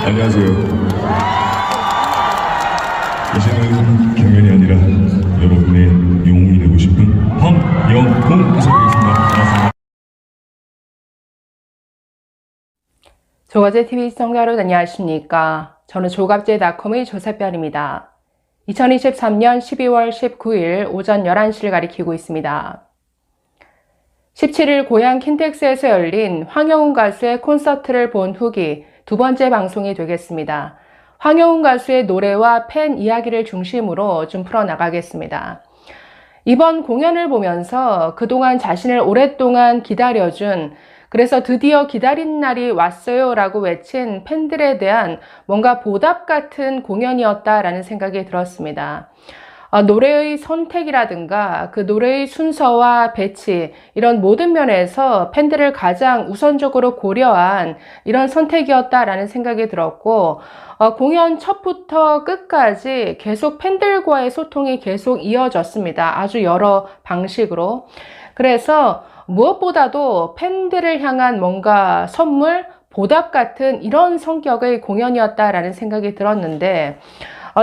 안녕하세요. 이제는 경연이 아니라 여러분의 영웅이 되고 싶은 황영웅 선생님입니다. 반갑습니다. 조갑제TV 시청자 여러분 안녕하십니까. 저는 조갑제닷컴의 조세별입니다. 2023년 12월 19일 오전 11시를 가리키고 있습니다. 17일 고향 킨텍스에서 열린 황영웅 가수의 콘서트를 본 후기 두 번째 방송이 되겠습니다. 황영웅 가수의 노래와 팬 이야기를 중심으로 좀 풀어나가겠습니다. 이번 공연을 보면서 그동안 자신을 오랫동안 기다려준, 그래서 드디어 기다린 날이 왔어요 라고 외친 팬들에 대한 뭔가 보답 같은 공연이었다라는 생각이 들었습니다. 노래의 선택이라든가 그 노래의 순서와 배치, 이런 모든 면에서 팬들을 가장 우선적으로 고려한 이런 선택이었다라는 생각이 들었고, 공연 첫부터 끝까지 계속 팬들과의 소통이 계속 이어졌습니다. 아주 여러 방식으로. 그래서 무엇보다도 팬들을 향한 뭔가 선물, 보답 같은 이런 성격의 공연이었다라는 생각이 들었는데,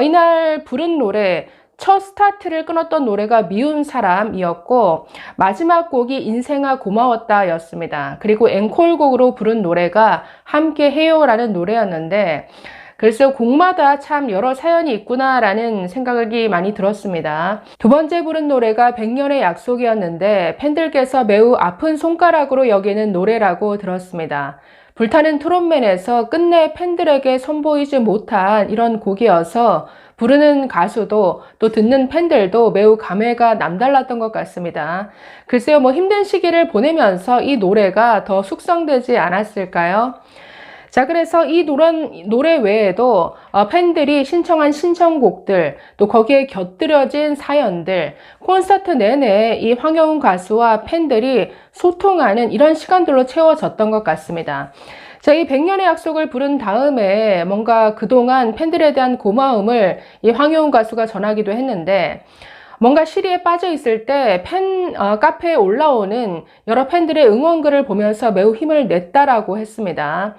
이날 부른 노래, 첫 스타트를 끊었던 노래가 미운 사람이었고, 마지막 곡이 인생아 고마웠다 였습니다. 그리고 앵콜곡으로 부른 노래가 함께 해요라는 노래였는데, 글쎄요, 곡마다 참 여러 사연이 있구나라는 생각이 많이 들었습니다. 두 번째 부른 노래가 100년의 약속이었는데 팬들께서 매우 아픈 손가락으로 여기는 노래라고 들었습니다. 불타는 트롯맨에서 끝내 팬들에게 선보이지 못한 이런 곡이어서 부르는 가수도 또 듣는 팬들도 매우 감회가 남달랐던 것 같습니다. 글쎄요, 힘든 시기를 보내면서 이 노래가 더 숙성되지 않았을까요? 자, 그래서 이 노래 외에도 팬들이 신청한 신청곡들, 또 거기에 곁들여진 사연들, 콘서트 내내 이 황영웅 가수와 팬들이 소통하는 이런 시간들로 채워졌던 것 같습니다. 자, 이 100년의 약속을 부른 다음에 뭔가 그동안 팬들에 대한 고마움을 이 황영웅 가수가 전하기도 했는데, 뭔가 시리에 빠져 있을 때 카페에 올라오는 여러 팬들의 응원글을 보면서 매우 힘을 냈다라고 했습니다.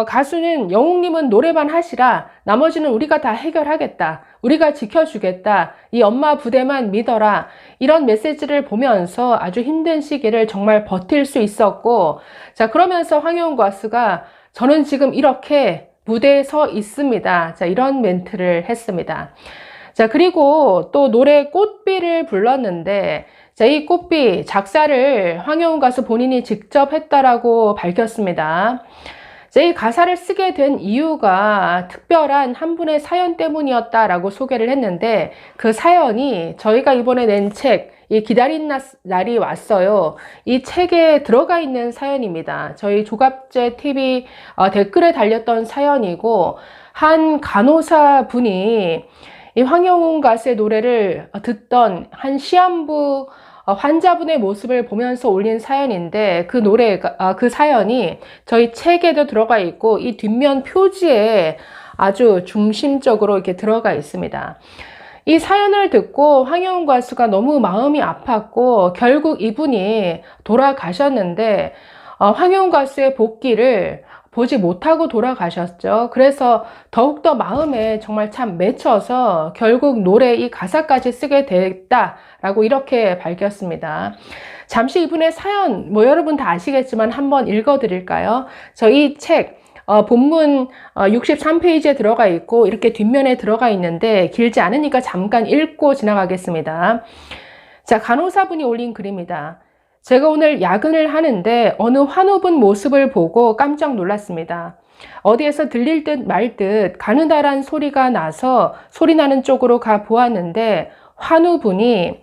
가수는 영웅님은 노래만 하시라. 나머지는 우리가 다 해결하겠다. 우리가 지켜주겠다. 이 엄마 부대만 믿어라. 이런 메시지를 보면서 아주 힘든 시기를 정말 버틸 수 있었고, 자, 그러면서 황영웅 가수가 저는 지금 이렇게 무대에 서 있습니다. 자, 이런 멘트를 했습니다. 자, 그리고 또 노래 꽃비를 불렀는데, 자, 이 꽃비 작사를 황영웅 가수 본인이 직접 했다라고 밝혔습니다. 이 가사를 쓰게 된 이유가 특별한 한 분의 사연 때문이었다라고 소개를 했는데, 그 사연이 저희가 이번에 낸 책, 이 기다린 날이 왔어요. 이 책에 들어가 있는 사연입니다. 저희 조갑제 TV 댓글에 달렸던 사연이고, 한 간호사 분이 이 황영웅 가수의 노래를 듣던 한 시한부 환자분의 모습을 보면서 올린 사연인데, 그 노래가, 그 사연이 저희 책에도 들어가 있고, 이 뒷면 표지에 아주 중심적으로 이렇게 들어가 있습니다. 이 사연을 듣고 황영웅 가수가 너무 마음이 아팠고, 결국 이분이 돌아가셨는데, 황영웅 가수의 복귀를 보지 못하고 돌아가셨죠. 그래서 더욱더 마음에 정말 참 맺혀서 결국 노래 이 가사까지 쓰게 됐다라고 이렇게 밝혔습니다. 잠시 이분의 사연, 여러분 다 아시겠지만 한번 읽어드릴까요? 저희 책, 본문 63페이지에 들어가 있고 이렇게 뒷면에 들어가 있는데 길지 않으니까 잠깐 읽고 지나가겠습니다. 자, 간호사분이 올린 글입니다. 제가 오늘 야근을 하는데 어느 환우분 모습을 보고 깜짝 놀랐습니다. 어디에서 들릴 듯 말 듯 가느다란 소리가 나서 소리 나는 쪽으로 가 보았는데, 환우분이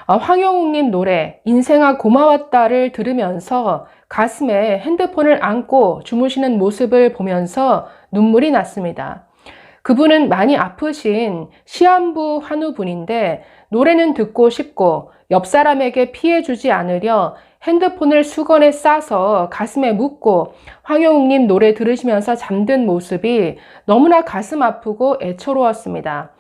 황영웅님 노래 인생아 고마웠다를 들으면서 가슴에 핸드폰을 안고 주무시는 모습을 보면서 눈물이 났습니다. 그분은 많이 아프신 시한부 환우분인데 노래는 듣고 싶고 옆 사람에게 피해 주지 않으려 핸드폰을 수건에 싸서 가슴에 묻고 황영웅님 노래 들으시면서 잠든 모습이 너무나 가슴 아프고 애처로웠습니다.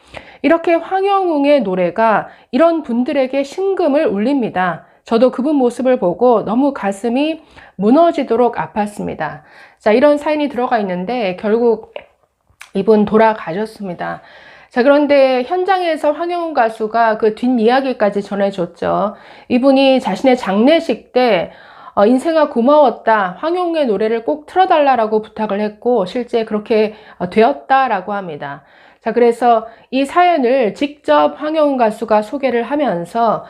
이렇게 황영웅의 노래가 이런 분들에게 심금을 울립니다. 저도 그분 모습을 보고 너무 가슴이 무너지도록 아팠습니다. 자, 이런 사연이 들어가 있는데 결국 이분 돌아가셨습니다. 자, 그런데 현장에서 황영훈 가수가 그 뒷이야기까지 전해줬죠. 이분이 자신의 장례식 때 인생아 고마웠다, 황영훈의 노래를 꼭 틀어달라고 부탁을 했고 실제 그렇게 되었다라고 합니다. 자, 그래서 이 사연을 직접 황영훈 가수가 소개를 하면서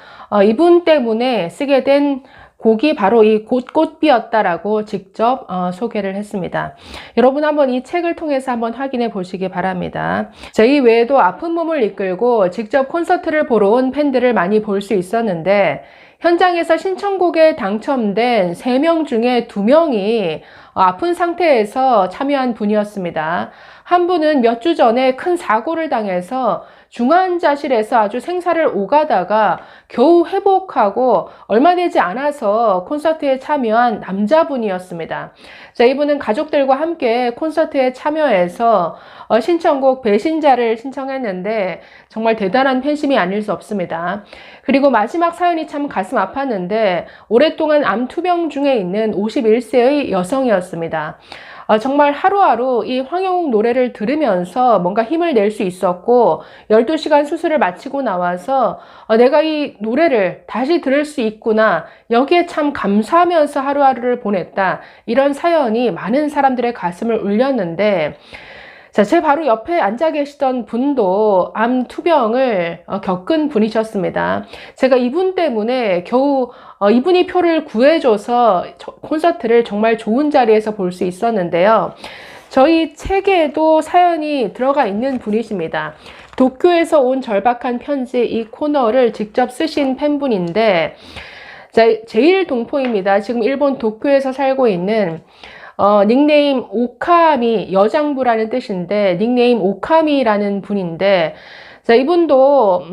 이분 때문에 쓰게 된 곡이 바로 이 꽃 피었다라고 직접 소개를 했습니다. 여러분 한번 이 책을 통해서 한번 확인해 보시기 바랍니다. 자, 이 외에도 아픈 몸을 이끌고 직접 콘서트를 보러 온 팬들을 많이 볼 수 있었는데 현장에서 신청곡에 당첨된 3명 중에 2명이 아픈 상태에서 참여한 분이었습니다. 한 분은 몇 주 전에 큰 사고를 당해서 중환자실에서 아주 생사를 오가다가 겨우 회복하고 얼마 되지 않아서 콘서트에 참여한 남자분이었습니다. 자, 이분은 가족들과 함께 콘서트에 참여해서 신청곡 배신자를 신청했는데 정말 대단한 팬심이 아닐 수 없습니다. 그리고 마지막 사연이 참 가슴 아팠는데 오랫동안 암 투병 중에 있는 51세의 여성이었습니다. 정말 하루하루 이 황영훈 노래를 들으면서 뭔가 힘을 낼 수 있었고 12시간 수술을 마치고 나와서 내가 이 노래를 다시 들을 수 있구나, 여기에 참 감사하면서 하루하루를 보냈다, 이런 사연이 많은 사람들의 가슴을 울렸는데 자, 제 바로 옆에 앉아 계시던 분도 암 투병을 겪은 분이셨습니다. 제가 이분 때문에 겨우 이분이 표를 구해줘서 콘서트를 정말 좋은 자리에서 볼 수 있었는데요. 저희 책에도 사연이 들어가 있는 분이십니다. 도쿄에서 온 절박한 편지, 이 코너를 직접 쓰신 팬분인데, 자, 제일동포입니다. 지금 일본 도쿄에서 살고 있는 닉네임 오카미, 여장부라는 뜻인데 닉네임 오카미라는 분인데, 자, 이분도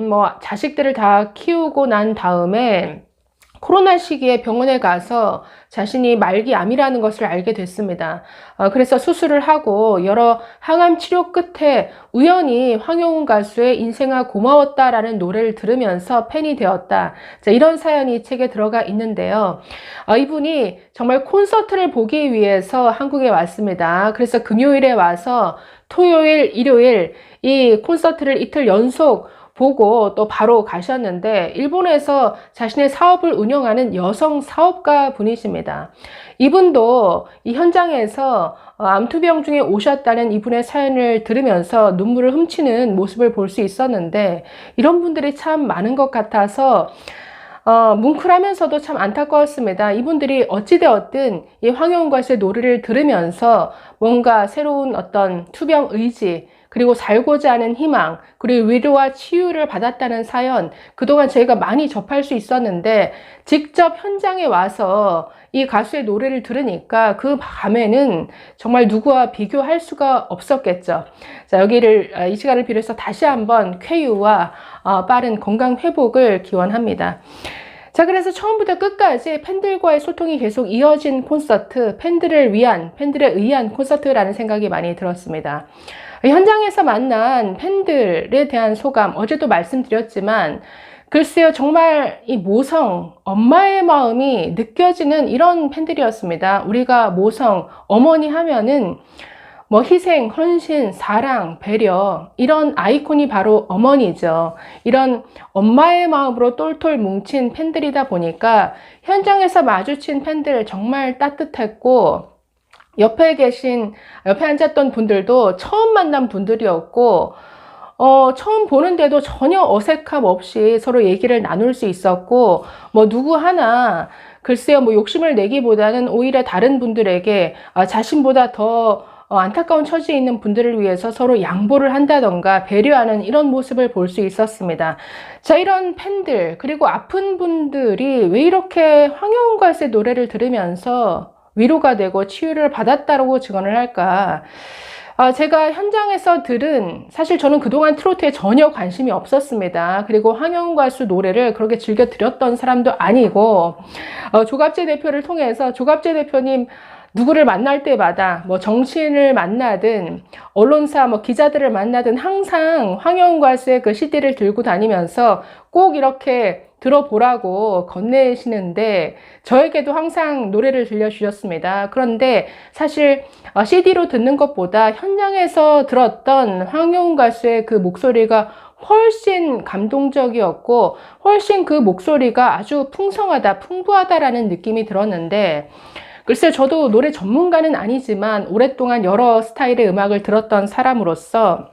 자식들을 다 키우고 난 다음에 코로나 시기에 병원에 가서 자신이 말기 암이라는 것을 알게 됐습니다. 그래서 수술을 하고 여러 항암 치료 끝에 우연히 황영훈 가수의 인생아 고마웠다라는 노래를 들으면서 팬이 되었다. 자, 이런 사연이 책에 들어가 있는데요. 이분이 정말 콘서트를 보기 위해서 한국에 왔습니다. 그래서 금요일에 와서 토요일, 일요일 이 콘서트를 이틀 연속 보고 또 바로 가셨는데 일본에서 자신의 사업을 운영하는 여성 사업가 분이십니다. 이분도 이 현장에서 암투병 중에 오셨다는 이분의 사연을 들으면서 눈물을 훔치는 모습을 볼 수 있었는데 이런 분들이 참 많은 것 같아서 뭉클하면서도 참 안타까웠습니다. 이분들이 어찌되었든 이 황영훈 가수의 노래를 들으면서 뭔가 새로운 어떤 투병 의지, 그리고 살고자 하는 희망, 그리고 위로와 치유를 받았다는 사연, 그동안 저희가 많이 접할 수 있었는데 직접 현장에 와서 이 가수의 노래를 들으니까 그 밤에는 정말 누구와 비교할 수가 없었겠죠. 자, 이 시간을 빌어서 다시 한번 쾌유와 빠른 건강 회복을 기원합니다. 자, 그래서 처음부터 끝까지 팬들과의 소통이 계속 이어진 콘서트, 팬들에 의한 콘서트라는 생각이 많이 들었습니다. 현장에서 만난 팬들에 대한 소감, 어제도 말씀드렸지만 글쎄요, 정말 이 모성, 엄마의 마음이 느껴지는 이런 팬들이었습니다. 우리가 모성, 어머니 하면은 희생, 헌신, 사랑, 배려, 이런 아이콘이 바로 어머니죠. 이런 엄마의 마음으로 똘똘 뭉친 팬들이다 보니까 현장에서 마주친 팬들 정말 따뜻했고, 옆에 앉았던 분들도 처음 만난 분들이었고, 처음 보는데도 전혀 어색함 없이 서로 얘기를 나눌 수 있었고, 누구 하나, 글쎄요, 욕심을 내기보다는 오히려 다른 분들에게 자신보다 더 안타까운 처지에 있는 분들을 위해서 서로 양보를 한다던가 배려하는 이런 모습을 볼 수 있었습니다. 자, 이런 팬들, 그리고 아픈 분들이 왜 이렇게 황영훈 가수의 노래를 들으면서 위로가 되고 치유를 받았다고 증언을 할까? 제가 현장에서 사실 저는 그동안 트로트에 전혀 관심이 없었습니다. 그리고 황영훈 가수 노래를 그렇게 즐겨 들었던 사람도 아니고, 조갑재 대표를 통해서 조갑재 대표님 누구를 만날 때마다 뭐 정치인을 만나든 언론사 뭐 기자들을 만나든 항상 황여운 가수의 그 CD를 들고 다니면서 꼭 이렇게 들어보라고 건네시는데 저에게도 항상 노래를 들려주셨습니다. 그런데 사실 CD로 듣는 것보다 현장에서 들었던 황여운 가수의 그 목소리가 훨씬 감동적이었고 훨씬 그 목소리가 아주 풍성하다, 풍부하다라는 느낌이 들었는데 글쎄 저도 노래 전문가는 아니지만 오랫동안 여러 스타일의 음악을 들었던 사람으로서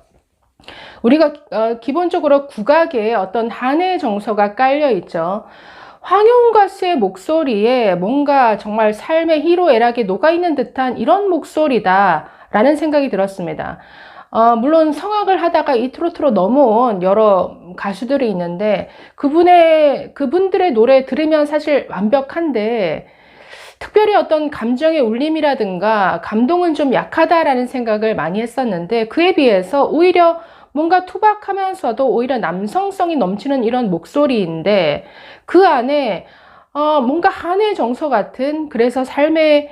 우리가 기본적으로 국악에 어떤 한의 정서가 깔려 있죠. 황여운 가수의 목소리에 뭔가 정말 삶의 희로애락이 녹아있는 듯한 이런 목소리다라는 생각이 들었습니다. 물론 성악을 하다가 이 트로트로 넘어온 여러 가수들이 있는데 그분들의 노래 들으면 사실 완벽한데 특별히 어떤 감정의 울림이라든가 감동은 좀 약하다라는 생각을 많이 했었는데 그에 비해서 오히려 뭔가 투박하면서도 오히려 남성성이 넘치는 이런 목소리인데 그 안에 뭔가 한의 정서 같은 그래서 삶의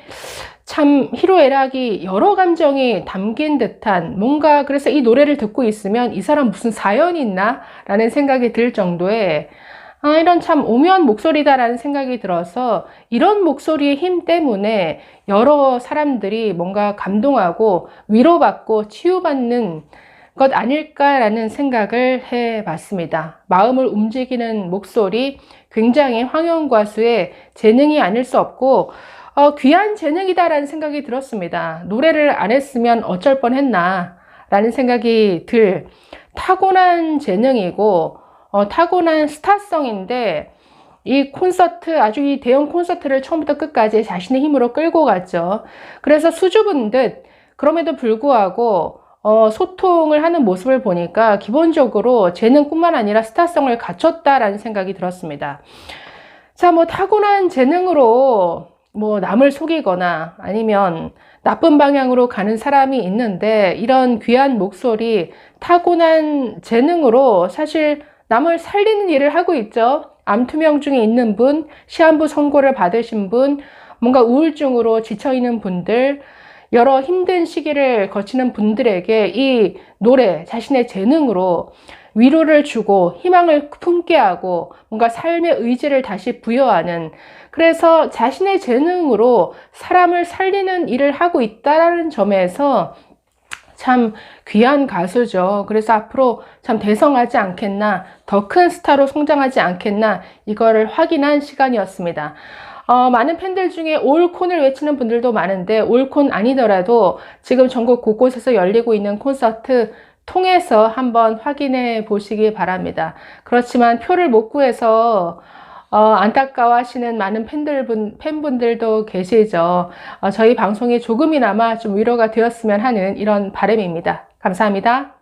참 희로애락이 여러 감정이 담긴 듯한 뭔가 그래서 이 노래를 듣고 있으면 이 사람 무슨 사연이 있나? 라는 생각이 들 정도의 이런 참 오묘한 목소리다라는 생각이 들어서 이런 목소리의 힘 때문에 여러 사람들이 뭔가 감동하고 위로받고 치유받는 것 아닐까라는 생각을 해봤습니다. 마음을 움직이는 목소리, 굉장히 황여운 가수의 재능이 아닐 수 없고 귀한 재능이다라는 생각이 들었습니다. 노래를 안 했으면 어쩔 뻔했나 라는 생각이 들 타고난 재능이고 타고난 스타성인데 이 콘서트 아주 이 대형 콘서트를 처음부터 끝까지 자신의 힘으로 끌고 갔죠. 그래서 수줍은 듯 그럼에도 불구하고 소통을 하는 모습을 보니까 기본적으로 재능뿐만 아니라 스타성을 갖췄다라는 생각이 들었습니다. 자, 뭐 타고난 재능으로 뭐 남을 속이거나 아니면 나쁜 방향으로 가는 사람이 있는데 이런 귀한 목소리, 타고난 재능으로 사실 남을 살리는 일을 하고 있죠. 암투병증에 있는 분, 시한부 선고를 받으신 분, 뭔가 우울증으로 지쳐있는 분들, 여러 힘든 시기를 거치는 분들에게 이 노래, 자신의 재능으로 위로를 주고 희망을 품게 하고 뭔가 삶의 의지를 다시 부여하는 그래서 자신의 재능으로 사람을 살리는 일을 하고 있다는 점에서 참 귀한 가수죠. 그래서 앞으로 참 대성하지 않겠나, 더 큰 스타로 성장하지 않겠나 이거를 확인한 시간이었습니다. 많은 팬들 중에 올콘을 외치는 분들도 많은데 올콘 아니더라도 지금 전국 곳곳에서 열리고 있는 콘서트 통해서 한번 확인해 보시기 바랍니다. 그렇지만 표를 못 구해서 안타까워하시는 많은 팬분들도 계시죠. 저희 방송이 조금이나마 좀 위로가 되었으면 하는 이런 바람입니다. 감사합니다.